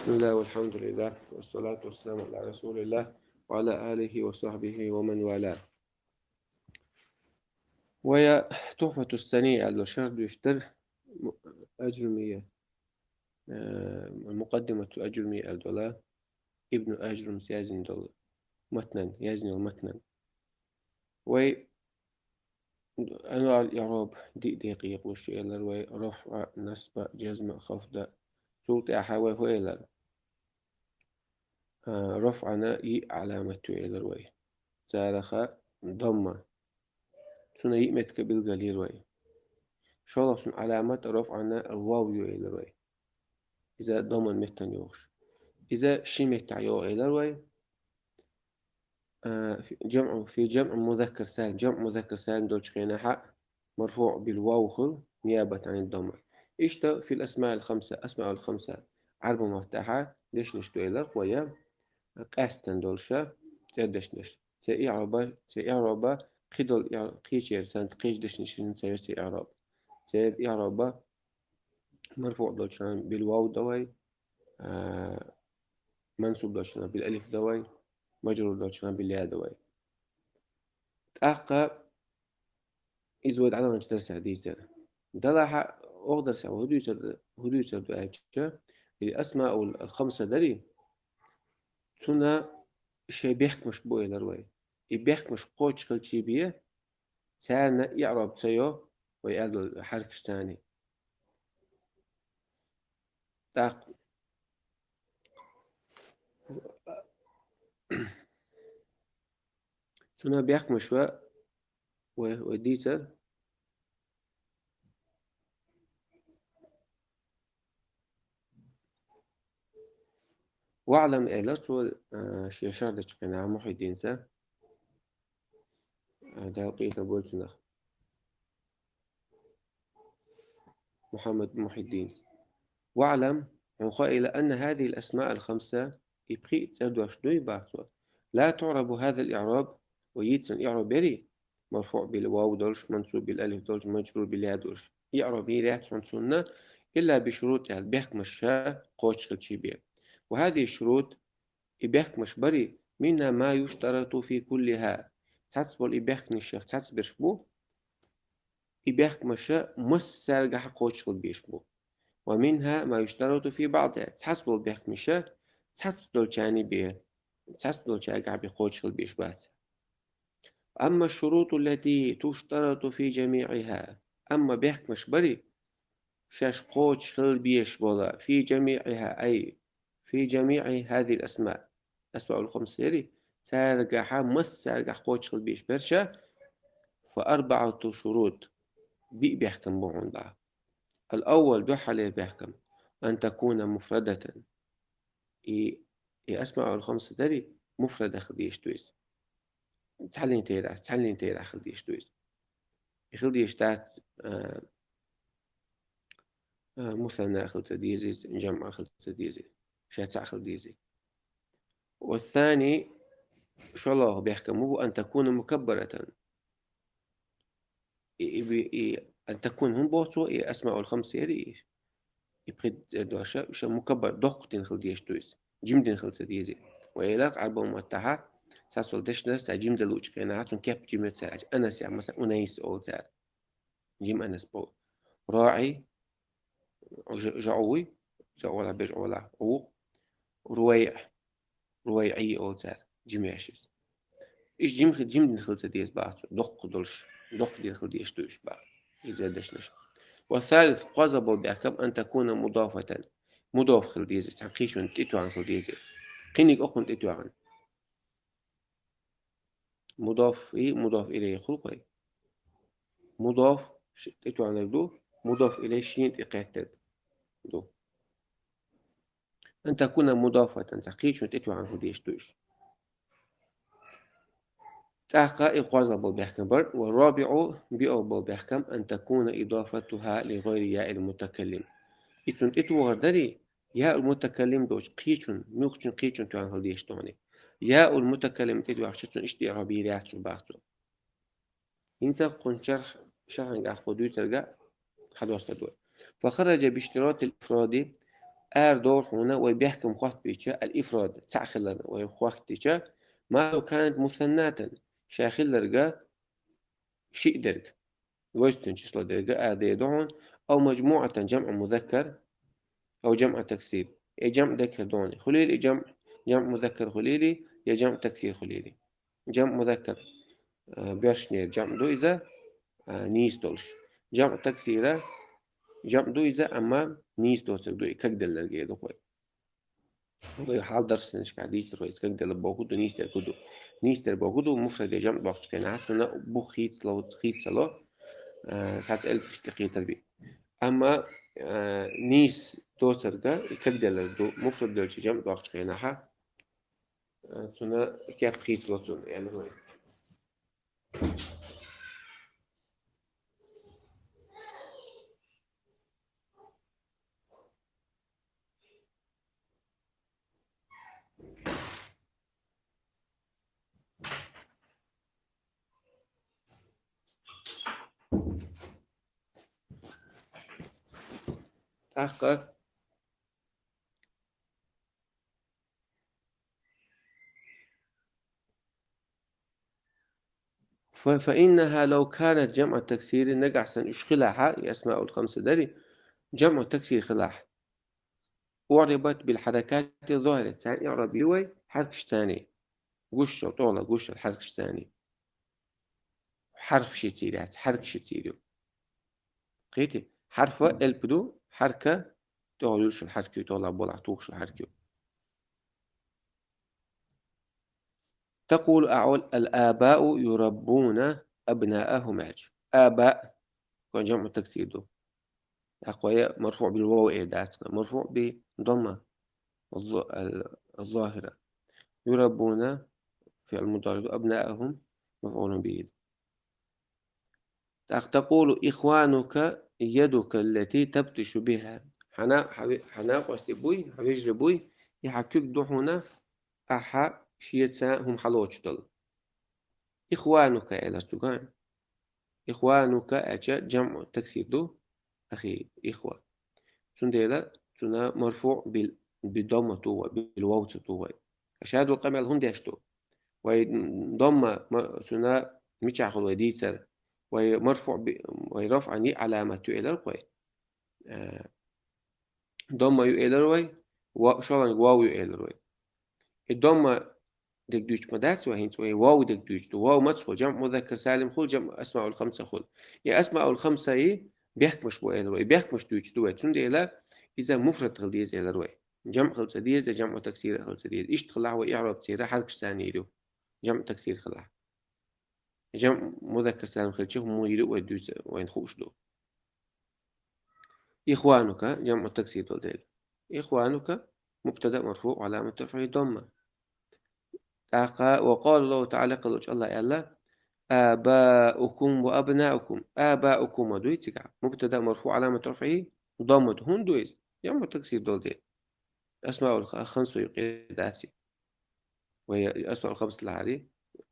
بسم الله والحمد لله والصلاة والسلام على رسول الله وعلى آله وصحبه ومن والاه. ويا تحفة السنية الشرد يشتر أجرمية المقدمة الأجرمية الدولا ابن أجرم سيازن دول متنا يزن المتنا وي أنواع الإعراب دي دقيق والشيء وي رفع نصب جزم خفض سلطة أحاوي هو إلر رفعنا علامة إلر وي سارخ ضمة سنة يمتك بالقليل وي شولفسون علامات رفعنا الواو يو إلروي إذا ضمن متن يوش إذا شي متع يو إلروي في جمع مذكر سالم جمع مذكر سالم دولش خينا حق مرفوع بالواو خل نيابة عن الضمة إشتا في الأسماء الخمسة أسماء الخمسة عرب مفتاحة ليش نشتو إلر ويا قاستن دولشا تدش نش سإعرابا قيدل قيش يرسان قيش دش نشين سيرسي إعرابا مرفوع دولشان بالواو دوي منصوب دولشان بالألف دوي مجرور دولشان بالياء دوي تأقى إزود على من تدرس حديثا دلها أقدر سوى هدو يصير دعاء الأسماء الخمسة دلي سنة شيء بيحكمش بوي لروي يبيحكمش قوش خلشي بيه سارنا يعرب سيو ويقال حركة ثاني تأق سنة بيحكمش وديتر واعلم إيلات شي شردش كنا محي الدين سا ده قيت بولتنا محمد محي الدين واعلم إلى أن هذه الأسماء الخمسة يبقي تدوش دوي باتوا لا تعرب هذا الإعراب ويتسن إعراب بري مرفوع بالواو دولش منصوب بالألف دولش مجرور بالياء دولش إعراب يريح سنة إلا بشروط يعني بيحكم الشاء قوش خلشي وهذه الشروط إباحك بري منها ما يشترط في كلها تتصبر إباحك نشيخ تتصبر شبو إباحك مشا مس سارجع حقوش خل بيشبو ومنها ما يشترط في بعضها تتصبر إباحك مشا تتصبر جاني بيه تتصبر جاقع بقوش خل بيشبات أما الشروط التي تشترط في جميعها أما بيحك مش بري شاش قوش خل بيشبولا في جميعها أي في جميع هذه الأسماء أسماء الخمسة سارقة مس سارقة قوش بيش برشا فأربعة شروط بيحكم بوعون بقى الأول دو حالي بيحكم أن تكون مفردة إي أسماء الخمسة داري مفردة خديش تويس تحلين تيرا خديش تويس خديش تات مثنى خلت ديزي جمع خلت ديزي شاتع خلت ديزي والثاني شو الله بيحكمه أن تكون مكبرة أن تكون هم بوتو أسماء الخمسة يبقى دوشة وش مكبر دق تنخل ديش تويس جيم تنخل تديزي وإلاك عربة متحة ساسول دشنا سا جيم دلوش كينا هاتون كيف جيم تساعد أنس يعني مثلا أنيس أو تساعد جيم أنس بو راعي جعوي جعولا بجعولا أو رويع رويعي أو تساعد جيم ياشيس إيش جيم دنخل تديز باتو دق دولش دق دنخل ديش تويش بات يزاد دشنش والثالث قصب بأحكام أن تكون مضافة مضاف خلديزي تحقيش من تيتو عن خلديزي قينيك أخن تيتو عن مضاف مضاف إليه خلقي مضاف تيتو عن الدو مضاف إليه شين تقاتل دو أن تكون مضافة تحقيش من تيتو عن خلديش توش تحقق قصب بأحكام بر والرابع بأو بأحكام أن تكون إضافتها لغير ياء المتكلم إتون إتو غردري ياء المتكلم دوش قيشون نوخشون قيشون تو عن خلديش توني ياء المتكلم تدو عشتون إشتي عربي رياتو باختو إنت قن شرح نجا خدو تلقى خلاص تدوي فخرج باشتراط الإفراد دور هنا وبيحكم وقت بيتشا الإفراد تعخلنا وقت بيتشا ما لو كانت مثناة شاخل لرجا شيء درج وجدن شسلو درجة آدي دون أو مجموعة جمع مذكر أو جمع تكسير أي جمع ذكر دوني خليلي جمع مذكر خليلي يا جمع تكسير خليلي جمع مذكر بيرشنير جمع دو إذا نيس دولش جمع تكسيرة جمع دو إذا أما نيس دولش دو كجدل لرجع دو خوي حال درس نش قاعديش رئيس كجدل بوجود نيستر كدو نيستر بوجود مفرد جمع وقت كان عارفنا بو خيط لو خيط سلو ساعات قلب تشتقي تربي أما نيس دوسر ده كجدل دو مفرد دولش جمع وقت كان ها تنا كيف خيط لو تنا يعني هو تحقق فإنها لو كانت جمع تكسير نجح سن إشخلاحها أسماء الخمسة داري جمع تكسير خلاح أعربت بالحركات الظاهرة يعني إعراب يوي حرف ثاني قش طولة قش الحرف الثاني حرف شتيرات حرف شتيرو قيتي حرف البدو حركة تقولوش الحركة طولة بولا توقش الحركة تقول أعول الآباء يربون أبناءهم عج آباء كون جمع تكسير دو أقوياء مرفوع بالواو إعدادنا مرفوع بضمة الظاهرة يربون في المضارع أبناءهم مفعول به تقول إخوانك يدك التي تبطش بها حنا قصدي بوي حبيج بوي يحكيك دو هنا أحا شيتا هم حلوش دل إخوانك إلى سجان إخوانك أجا جمع تكسير دو أخي إخوة سنديلا سنا مرفوع بالضمة تو بالواو تو أشهد القمل هندشتو ويضم سنا ميتشاخل وديتر ومرفوع ويرفع ني علامة إلى القوي ضم إلى الوي وشلون واو إلى الوي الضم دك دوش مدات وهين سوي واو دك دوش واو متصل جمع مذكر سالم خل جمع أسماء الخمسة خل يا أسماء الخمسة بيحكمش بو إلى الوي بيحكمش دوش دوت سندي إلى إذا مفرد خلديز إلى الوي جمع خلصة ديز جمع تكسير خلصة ديز إيش تخلع وإعراب تسير حركش ثاني له جمع تكسير خلع جمع مذكر سالم خلشهم مو يلو ودوس وين خوش دو إخوانك جمع تكسير دول إخوانك مبتدأ مرفوع علامة رفعه ضمة وقال الله تعالى قال الله ألا آباؤكم وأبناؤكم آباؤكم ودويتك مبتدأ مرفوع علامة رفعه ضمة هون دويس جمع تكسير دول أسماء الخمسة يقيداتي وهي أسماء الخمسة العادي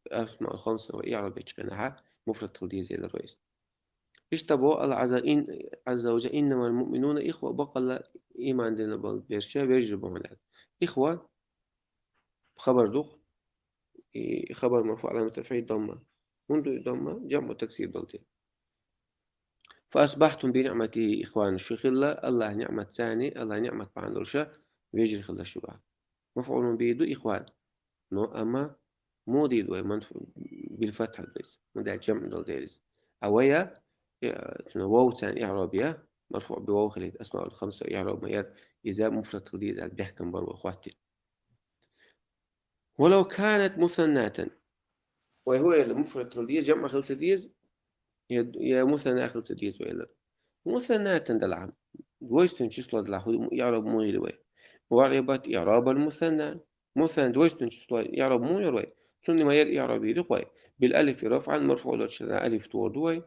أسماء الخمسة وإعراب بيتشقنها مفرد تلديزي للرئيس اشتبوا الله عز وجل إنما المؤمنون إخوة بقى إيمان دينا بيرشا بيجربوا من هذا إخوة خبر دخ خبر مرفوع علامة رفعه ضمة منذ ضمة جمع تكسير ضلتين فأصبحتم بنعمته إخوان الشيخ الله نعمة ثاني الله نعمة باندرشا بيجري خلا الشبهة مفعول به دو إخوان نو أما مو دي دو بالفتح البيس مدع جمع دول ديرس أويا واو ثاني إعرابية مرفوع بواو خليت أسماء الخمسة إعراب ميار إذا مفرد تقدير بيحكم برو أخواتي ولو كانت مثناة وهو المفرد تقدير جمع خلص ديز يا مثنى خلص ديز وإلا مثناة دلعم دويستن شسلو دلعه يعرب مو يلوي وعربت إعراب المثنى مثنى دويستن شسلو يعرب مو يلوي ثم ما ير إعراب يلوي بالألف رفعا مرفوع لوتشنا ألف توضوي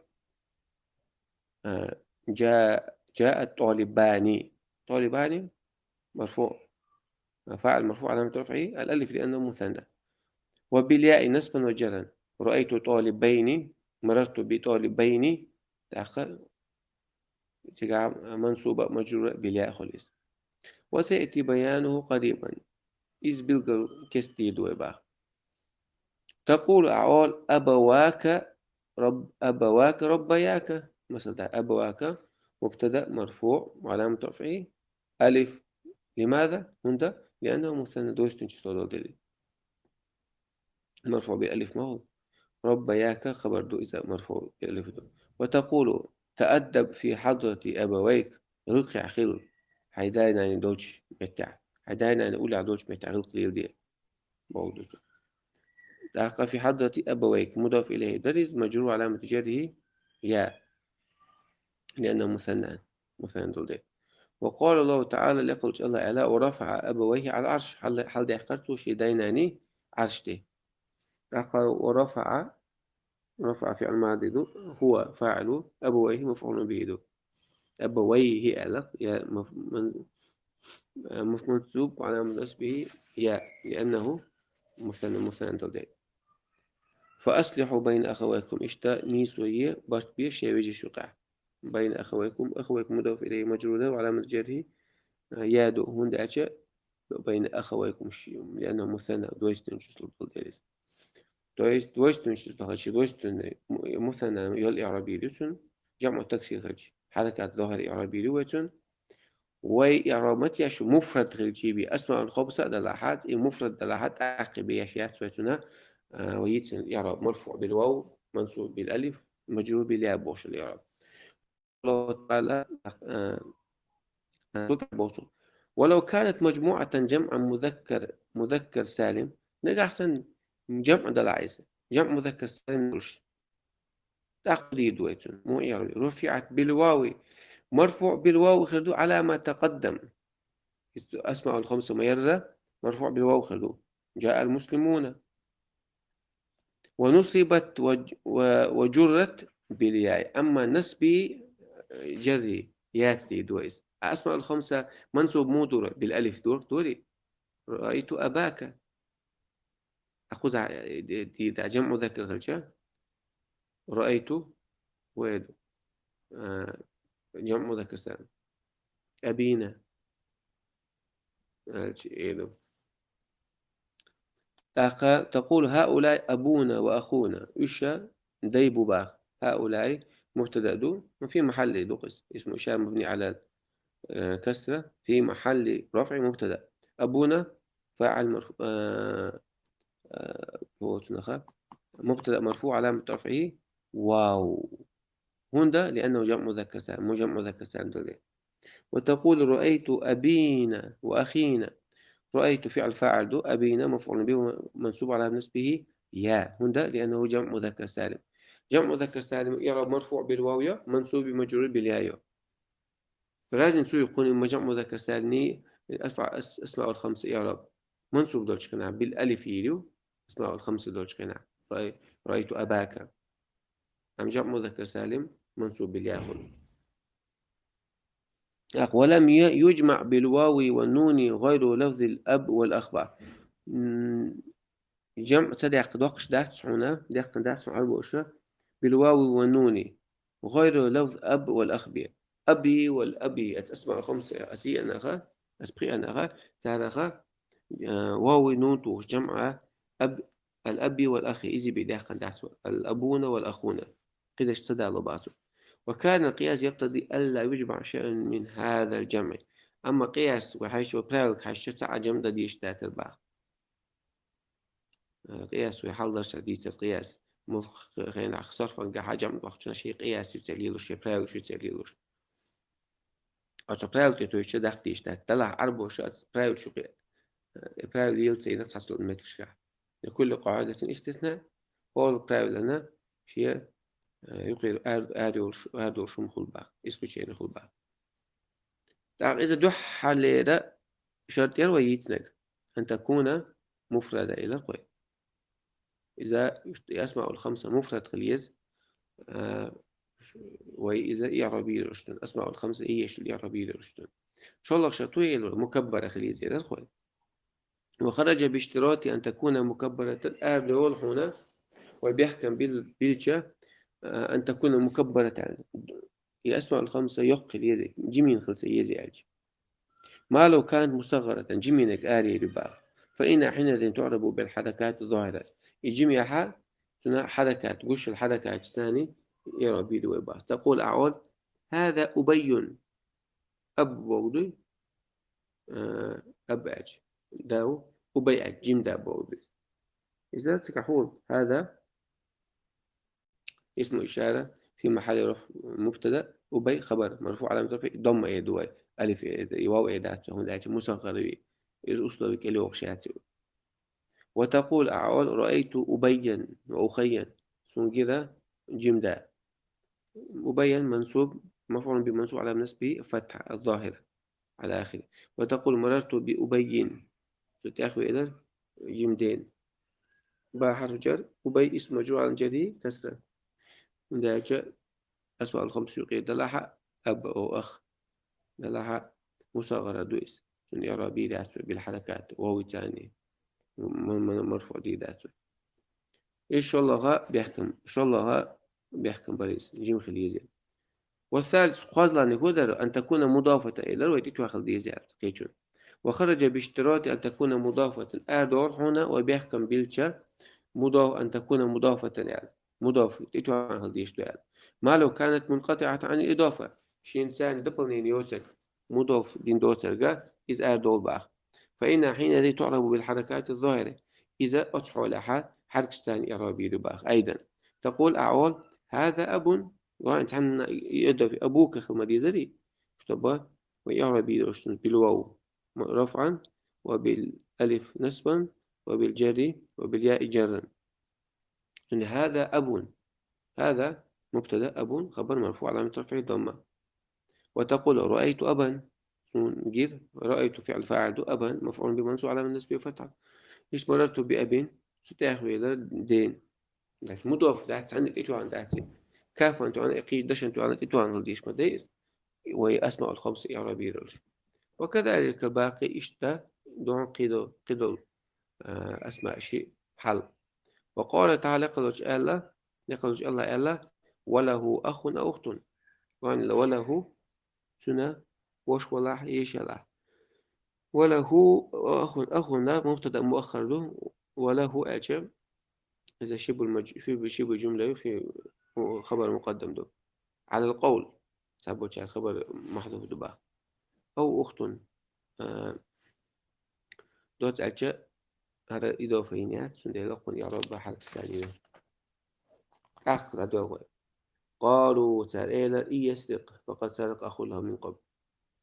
جاء الطالبان طالبان مرفوع فاعل مرفوع علامة رفعه الألف لأنه مثنى وبالياء نسبا وجرا رأيت طالبين مررت بطالبين تأخر منصوبة مجرورة بالياء خلص وسيأتي بيانه قريبا إذ بلغ كستي دويبا. تقول أعوال أبواك ربياك، مثلا أبواك مبتدأ مرفوع وعلامة رفعه ألف. لماذا؟ هنا لأنه مثنى دوستن شسولو مرفوع بالألف، ما هو ربياك خبر دو إذا مرفوع بالألف دو. وتقول تأدب في حضرة أبويك رقع خل حيداينا يعني دوتش متع حيداينا يعني أولى دوتش متع غل قليل دي بقول تحقق في حضرة أبويك مضاف إليه درز مجرور علامة جره يا لأنه مثنى دول دي. وقال الله تعالى لقل الله ألا ورفع أبويه على العرش حل دي أحقرته شي دايناني عرش دي ورفع رفع فعل ماضي دو هو فاعل أبويه مفعول به دو أبويه ألق يا منصوب على نسبه يا لأنه مثنى دول. فأصلحوا بين أخويكم إشتا نيسوية باش بيش يوجي شقع بين أخويكم مضاف إليه مجرورة وعلامة جره يادو هون دعشة بين أخويكم لأنه مثنى دويستن شسل بالدرس دويستن شسل هالشي دويستن مثنى يول إعرابي لتن جمع تكسير هالشي حركات ظاهر إعرابي لوتن وإعرامتي شو مفرد غلجيبي أسماء الخبصة دلاحات مفرد دلاحات عقبية شيات وتنا ويتن الإعراب مرفوع بالواو منصوب بالألف مجرور بالياء بوش الإعراب. الله تعالى ولو كانت مجموعة جمع مذكر سالم نجح أحسن جمع دلعيسة جمع مذكر سالم نرش تأخذي دويتن مو إعرابي رفعت بالواو مرفوع بالواو خلدو على ما تقدم أسماء الخمسة ميرة مرفوع بالواو خلدو جاء المسلمون ونصبت وجرت بالياء. أما نسبي جري ياتي دويس أسماء الخمسة منصوب مو دور بالألف دوري رأيت أباك أخذ دي جمع مذكر غلشة رأيت ويد جمع مذكر سالم أبينا تقول هؤلاء أبونا وأخونا إيشا ديب باخ هؤلاء مبتدأ دو وفي محل دقس اسمه إشارة مبني على كسرة في محل رفع مبتدأ أبونا فاعل مرفوع مبتدأ مرفوع علامة رفعه واو هون ده لأنه جمع مذكر سالم مو جمع مذكر سالم ده. وتقول رأيت أبينا وأخينا رأيت فعل فاعل دو أبينا مفعول به منصوب على نسبه يا هندا لأنه جمع مذكر سالم جمع مذكر سالم يعرب مرفوع بالواو منصوب مجرور بالياء فلازم سو يكون إما جمع مذكر سالم أسماء الخمسة يعرب منصوب دولش كنا بالألف يلو أسماء الخمسة دولش كنا رأيت أباك أم جمع مذكر سالم منصوب بالياء ولم يجمع بالواو والنون غير لفظ الأب والأخبار جمع صدق دوقش داس هنا داس داس عربوشة بالواو والنون غير لفظ أب والأخبية أبي والأبي أسماء الخمسة أسي أنا أسبقي أنا تعالى واو نون توش جمع أب الأبي والأخي إذا بداخل داس الأبون والأخون قدش صدق لبعضه. وكان القياس يقتضي ألا يجمع شيء من هذا الجمع. أما قياس وحيش وبراغ حيش ساعة جمع ديش تات البعض قياس ويحضر سديس القياس مخ خينا صرف عن حاجة من وقتنا شيء قياس يتسليلوش يبراغ شو يتسليلوش أشوف براغ تتويش دختيش تطلع أربع شخص براغ شو براغ يلتسي نتصل المتر لكل قاعدة استثناء هو براغ لنا شيء يقير آدول شو مخلبا اسمه شيء مخلبا تعال إذا دح حالة شرط يروي يتنق أن تكون مفردة إلى القوي إذا يسمع الخمسة مفرد خليز وإذا إعرابي رشتن أسمع الخمسة إيش الإعرابي رشتن شو الله شرطوية مكبرة خليز إلى القوي وخرج باشتراط أن تكون مكبرة الآب هنا وبيحكم بالجا أن تكون مكبرة يسمع الخمسة يقل يزي جمين خلصة يزي أجي ما لو كانت مصغرة جمينك آري ربا فإن حينئذ تعرب بالحركات الظاهرة الجميع حركات قش الحركات الثاني يرى بيدو ويبا تقول أعود هذا أبي أب بودي أب أج داو أبي أج جيم دا بودي إذا تكحول هذا اسم إشارة في محل رفع مبتدأ أبي خبر مرفوع على رفعه ضم يدوي ألف واو إيدات هون دات مصغر إذ أصل كلي وخشات وتقول أعود رأيت أبين وأخيا سنجرة جمدا أبين منصوب مفعول بمنصوب على نسبه فتح الظاهرة على آخره وتقول مررت بأبين تتأخذ إلى جمدين باء حرف جر أبي اسم مجرور على جري كسرة من ذلك أسماء الخمس يقيد دلها أب أو أخ دلها مصغرة دويس من يرى بي ذاته بالحركات وهو تاني مرفوع دي ذاته إن شاء الله بيحكم إن شاء الله بيحكم بريس جيم خليزي والثالث قصلا نقدر أن تكون مضافة إلى الويت تواخل دي زيادة كيتشون وخرج باشتراط أن تكون مضافة أدور هنا وبيحكم بيلشا مضاف أن تكون مضافة يعني مضاف تتواخل ديش يعني ما لو كانت منقطعة عن الإضافة شي إنسان دبل يوسك مضاف دين دوسرجا إز أدول باخ فإن حينئذ تعرب بالحركات الظاهرة إذا أصحوا لها حركستان إعرابي باخ أيضا تقول أعول هذا أب وأنت عن يضاف أبوك خل ديزري شتبه وإعرابي رشتن بالواو رفعا وبالألف نسبا وبالجر وبالياء جرا يعني هذا أب هذا مبتدأ أب خبر مرفوع علامة رفعه ضمة وتقول رأيت أبا جير رأيت فعل فاعل أبا مفعول بمنصوب على النسب وفتحة إيش مررت بأب ستأخذ إلى دين لكن مضاف دعت عن الإتوان دعت كاف أنت عن إقيش دش أنت عن الإتوان غلديش مديس وهي أسماء الخمس إعرابي رجل وكذلك الباقي إشتا دون قدو أسماء شيء حل وقال تعالى يقول الله ألا وله أخ أو أخت وأن وله سنة وش ولا إيش لا وله أخ لا مبتدأ مؤخر له وله أجب إذا في شبه جملة في خبر مقدم له على القول سابوش على خبر محذوف دبا أو أخت دوت أجب هذا إضافينات سنة لقون يعرض حرف ثانية أخ لا قالوا سأل إن يسرق فقد سرق أخو له من قبل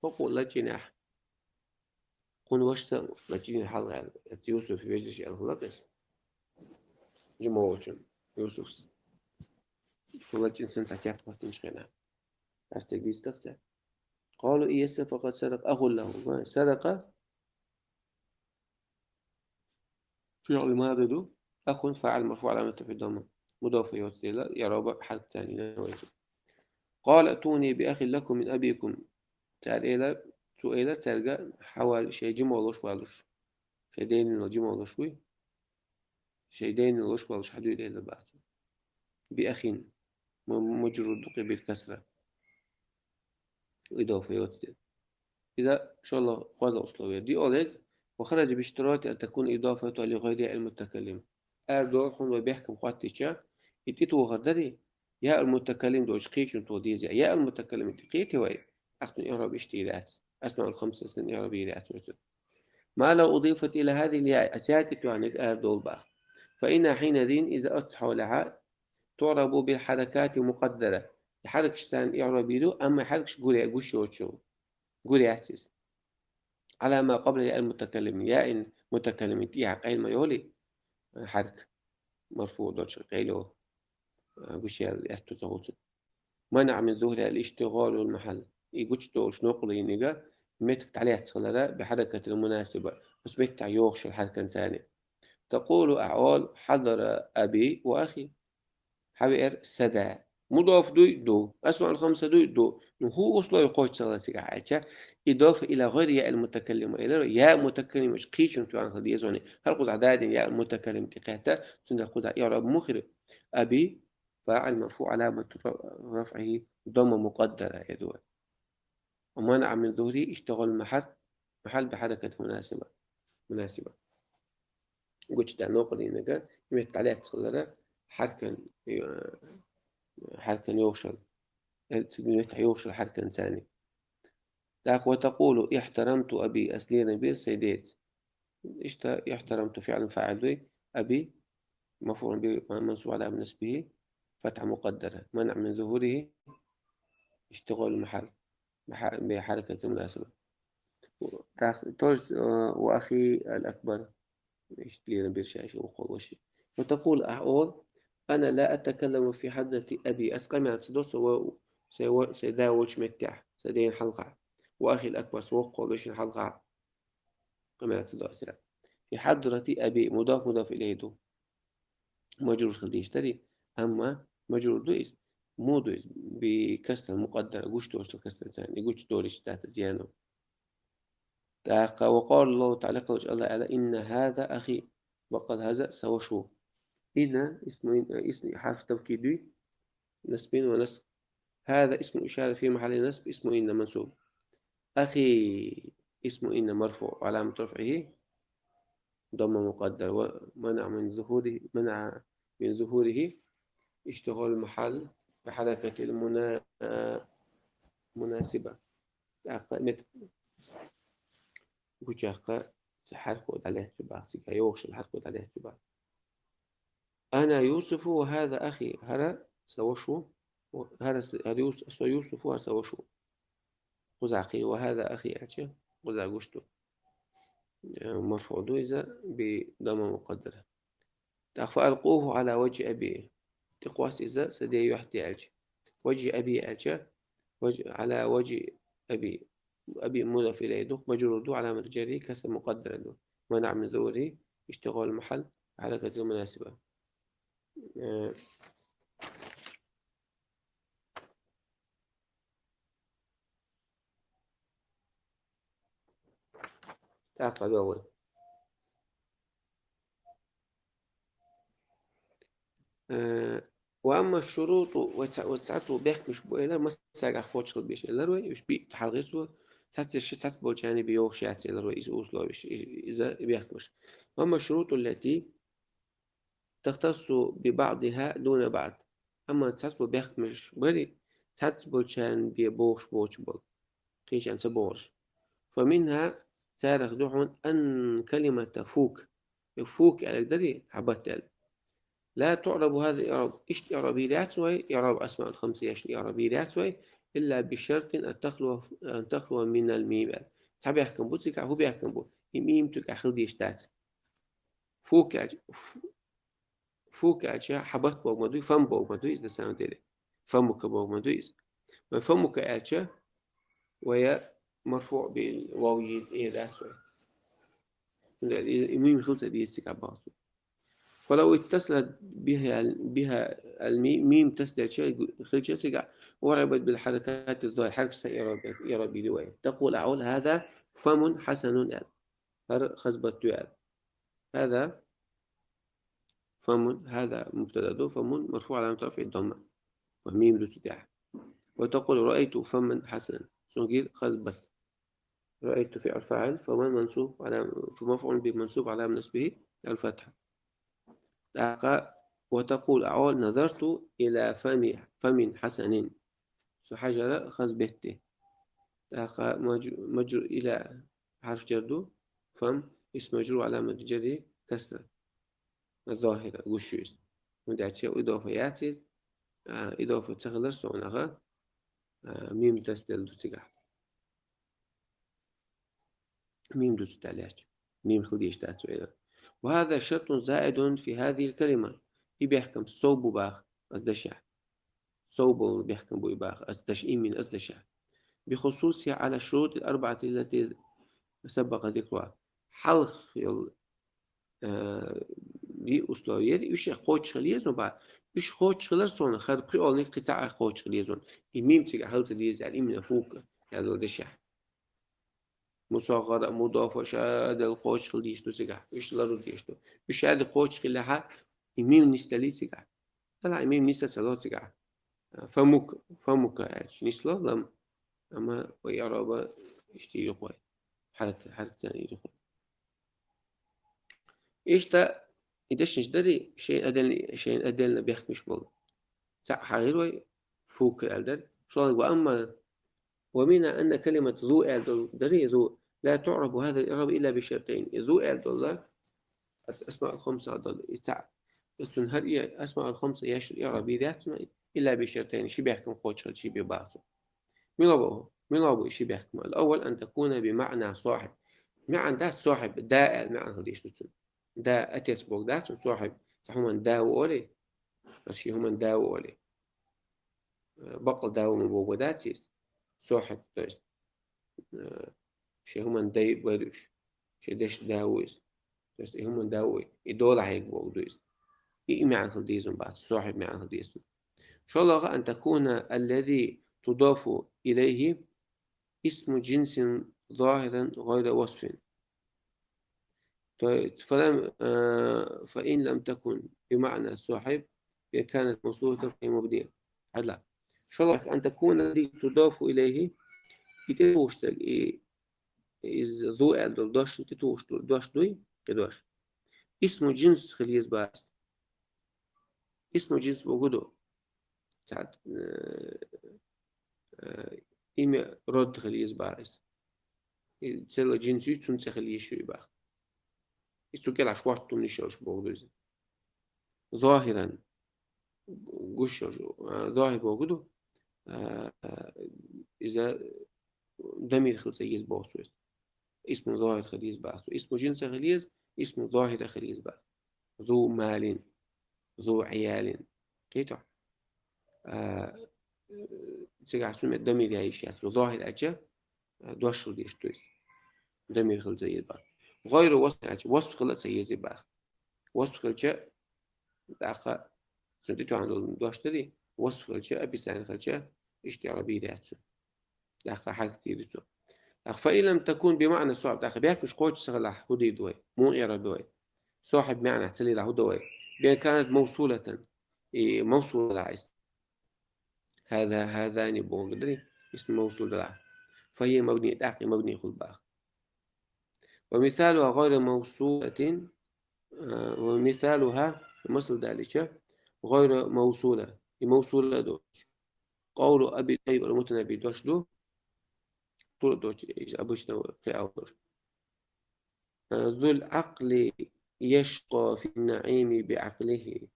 فقل لا جناح قل وش سرق لا جناح حلقة يوسف يجلس الخلاقس جموعهم يوسف فلا جنسن سكيت وقتنش غنا أستجدي استخدم قالوا إن يسرق فقد سرق أخو له سرق فعل ماضي دو أخ فاعل مرفوع علامة في الضمة مضاف إلى يرى حرف ثاني قال ائتوني بأخ لكم من أبيكم تعال إلى تلقى حوالي شيء جمع ولوش والوش شيدين الجمع ولوشوي شيدين ولوش والوش حدود إلى بعض بأخ مجرور دقي بالكسرة إضافة يوتد إذا إن شاء الله قاضي أصلوية دي أولد وخرج باشتراط أن تكون إضافة لغير المتكلم أردو خون وبيحكم قاتشا إتيتو غدري يا المتكلم دوش قيش توديزي يا المتكلم تقيتي وي أختن إعراب اشتيلات أسمع الخمسة سن إعرابيات مثل ما لو أضيفت إلى هذه الياء أساتك يعني أردول بقى فإن حينئذ إذا أصحوا لها تعرب بالحركات مقدرة يحرك شتان إعرابي له أما يحركش قولي أقوش يوتشو قولي أحسس على ما قبل ياء المتكلم ياء متكلم يا قيل ما يولي حرك مرفوع دوتش قيلو قوش يأتو تغوت منع من ظهور الاشتغال والمحل يقولش دوش نقل ينجا متك عليها تصلنا بحركة المناسبة بس بيت يوغش الحركة ثانية تقول أعوال حضر أبي وأخي حبير سدا مضاف دو أسمع الخمسة دو هو أصلا يقول صلى الله عليه وسلم إضافة إلى غير ياء المتكلم إلى ياء متكلم مش قيش أنتوا عن هذه زوني هل قصد عداد ياء المتكلم تقاتا سند قصد يعرب مخرب أبي فاعل مرفوع علامة رفعه ضمة مقدرة يدوي ومنع من ظهري اشتغل المحل محل بحركة مناسبة قلت دا نقل إنك يمت عليه تصلنا حركة حركة يوصل يمت يوصل حركة ثانية تاك وتقول احترمت أبي أسلينا بير سيديت احترمت فعلا فاعل أبي مفعول به منصوب على نسبه فتحة مقدرة منع من ظهوره اشتغال المحل بحركة مناسبة وأخي الأكبر يشتري بالشاشة وقول وشي وتقول أقول أنا لا أتكلم في حضرة أبي أسقم سدوس سيداوش متاح سدين حلقة وأخي الأكبر سوق وش الحلقة كما سدوس في حضرة أبي مضاف إليه دو مجرور خليه يشتري أما مجرور دويس مو دويس بكسر مقدر قوش توش الكسر ثاني قوش دورش تحت زيانه وقال الله تعالى قال الله على إن هذا أخي وقد هذا سوى شو إن اسم حرف توكيدي نسب ونسب هذا اسم إشارة في محل نسب اسمه إن منسوب أخي اسمه إن مرفوع علامة رفعه ضم مقدر منع من ظهوره اشتغال المحل بحركة المناسبة مثل وجهك حركة عليه تبع يوش الحركة عليه تبع أنا يوسف وهذا أخي هذا سوى شو هذا يوسف وسوى شو قزعقي وهذا أخي أتش قزع قشتو مرفوع دويزة بضمة مقدرة فألقوه على وجه أبيه تقواس إذا سدي يحتاج وجه أبي أتش على وجه أبي مضاف إليه دو مجرور دو علامة جري كسر مقدرة دو منع من ظهوره اشتغال المحل حركة المناسبة تعقل أول وأما الشروط وساعات بيحكي مش بقى ما ساق أخواتش خل بيش إلا روي مش بي تحلغيسو ساعات بولشاني بيوخ شات إلا روي إذا أوصلوا إذا بيحكي مش وأما الشروط التي تختص ببعضها دون بعض أما ساعات بيحكي مش بري ساعات بولشان بوش بول قيش أن سبورش فمنها سارخ دوحون أن كلمة فوك على دري حبت لا تعرب هذا الإعراب إيش إعرابيات سوي إعراب أسماء الخمسة إيش إعرابيات سوي إلا بشرط أن تخلو من الميم صعب يحكم بوتك هو بيحكم بو الميم تك أخذ يشتات فوق فوق أشياء حبت بوق مدوي فم بوق مدوي إذا سام دلي فمك بوق مدوي ما فمك أشياء ويا مرفوع بالواو إيه ذات سوي الميم خلص دي استكعاب فلو اتصلت بها الميم تسدل شيء خلش سجع وربت بالحركات الظاهرة حركة إيرابي رواية تقول أقول هذا فم حسن خزبت هذا فم هذا مبتدأ فم مرفوع على رفع الضمة وميم لتدع وتقول رأيت فما حسنا سنجيل خزبت رأيت في الفاعل فمن منصوب على مفعول بمنصوب على نسبه الفتحة وتقول أعول نظرت إلى فم حسن سحجر خزبته مجر إلى حرف جردو فم اسم مجرور علامة جره كسرة الظاهرة وشيس ودعت شيء إضافة ياتيز إضافة تغلر سونغا ميم تسدل تسجح ميم دوت تلاش ميم خديش تاتو وهذا شرط زائد في هذه الكلمة بيحكم صوب باخ أزدشع صوب بيحكم بو باخ أزدشئين من أزدشع بخصوصها على الشروط الأربعة التي سبق ذكرها حلق بأسلوبيات إيش خوش خليزون بعد إيش خوش خلصون خربقي أول قطع خوش خليزون إميم تيجي حلت ديز يعني من فوق يعني دشع مصغر مضاف شاد الخوش خليش تو سجع إيش لارو ديش تو إيش هذا خوش خلها إميم نستلي سجع طلع إميم نست سلو سجع فمك إيش نسلا لم أما ويعرب اشتري خوي حركة ثانية يدخل إيش تا إيش ندري شيء أدلنا بيحكمش والله صح حغير فوق الدر شلون وأما ومنها أن كلمة ذو دري ذو لا تعرب هذا الإعراب إلا بشرطين ذو الله الأسماء الخمسة ضل يتع هل أسماء الخمسة يش الإعراب ذاتنا إلا بشرطين شي بيحكم خوتشل شي ببعضه من أبوه شي بيحكم الأول أن تكون بمعنى صاحب معنى ذات صاحب داء معنى هذيش دا أتيت بوك ذات صاحب هم داو أولي شي هم داو أولي بقل داو من بوك ذاتيس صاحب شي هم داي بدوش شي داش داويس بس هم داوي يدول هيك بوكدويس إيه معنى هذيزم بعد صاحب معنى هذيزم شاء الله أن تكون الذي تضاف إليه اسم جنس ظاهرا غير وصف طيب فإن لم تكن بمعنى صاحب كانت موصولة في مبنية هلا إن شاء الله أن تكون الذي تضاف إليه يتوشتل إذ ذو أدل دوش تتوشتل دوش دوي كدوش اسم جنس خليز باس اسم جنس بوجوده ساعات إما رد خليز باس تسأل جنسي تنسى خليه شوي باس isto que elas cortam nisso aos بوجودز ظاهرا قش ظاهر بوجوده إذا دمير خليز بوسوس اسمه ظاهر خليز باس اسمه جنس خليز اسمه ظاهر خليز باس ذو مال ذو عيال كيتو تسمع سمع دمير يعيش يعني ظاهر أجا دوشل ديش تويس دمير خليز باس غير وصف خلص يزي باس وصف خلشة داخل سنتيتو عندهم دوشتري وصف خلشة أبيسان خلشة اشتعار بيداتو داخل حاجة كتير تو فإن لم تكن بمعنى صاحب داخل بيحكش قوة سغلح هدي دوي مو إيرا دوي صاحب معنى تسلي له دوي بأن كانت موصولة موصولة عيس هذان بوغدري اسم موصول لها فهي مبنية داخل مبنية خلباخ ومثالها غير موصولة ومثالها مثل ذلك غير موصولة موصولة دوش قول أبي طيب المتنبي دوش دو طول دوش أبوش في أوش ذو العقل يشقى في النعيم بعقله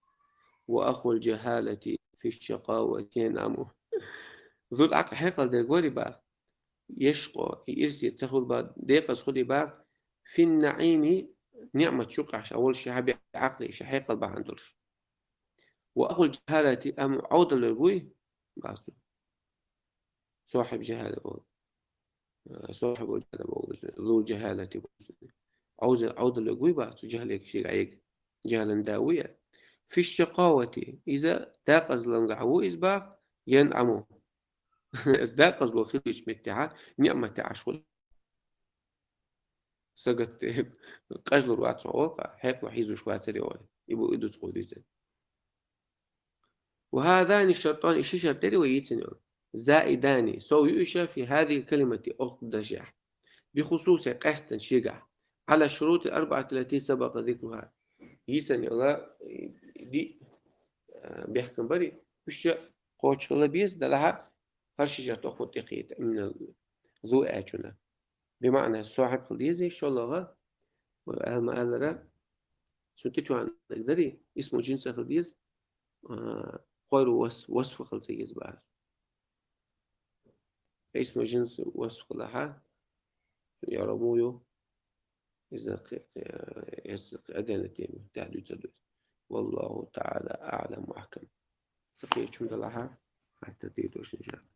وأخو الجهالة في الشقاوة ينعمه ذو العقل حقل دقوري بقى يشقى يتخذ بقى ديقس خدي بقى في النعيم نعمة شقع أول شيء بعقله شحيقل بقى عندوش وأخو الجهالة أم عودة للقوي باسو صاحب جهالة بقول صاحب الجهالة بقول ذو جهالة بقول عودة للقوي باسو جهلك شيء عيق جهلا داوية في الشقاوة إذا داقز لنقعو إزباق ينعمو إزداقز بوخيش متعاد نعمة عشول سقط قجل الوقت صعوقة حيث وحيزو شوات سريوان يبو إدو تقوديزن وهذان الشرطان إيش شرطان ويتسنون زائدان سو يؤشى في هذه الكلمة أقدجع بخصوص قصد شجع على الشروط الأربعة التي سبق ذكرها يسن يلا دي بيحكم بري وش قوش الله بيز دلها هرشي جات أخو تقيت من ذو آجنا بمعنى صاحب خليزي شو الله ما قال را سنتيتو عن نقدري اسمه جنس خليز غير وصف خليز بعد اسمه جنس وصف لها يرموه إذا أدنى تيمه تعدو تدوس والله تعالى أعلم وأحكم فكي شمد لها حتى تيدوش إن شاء الله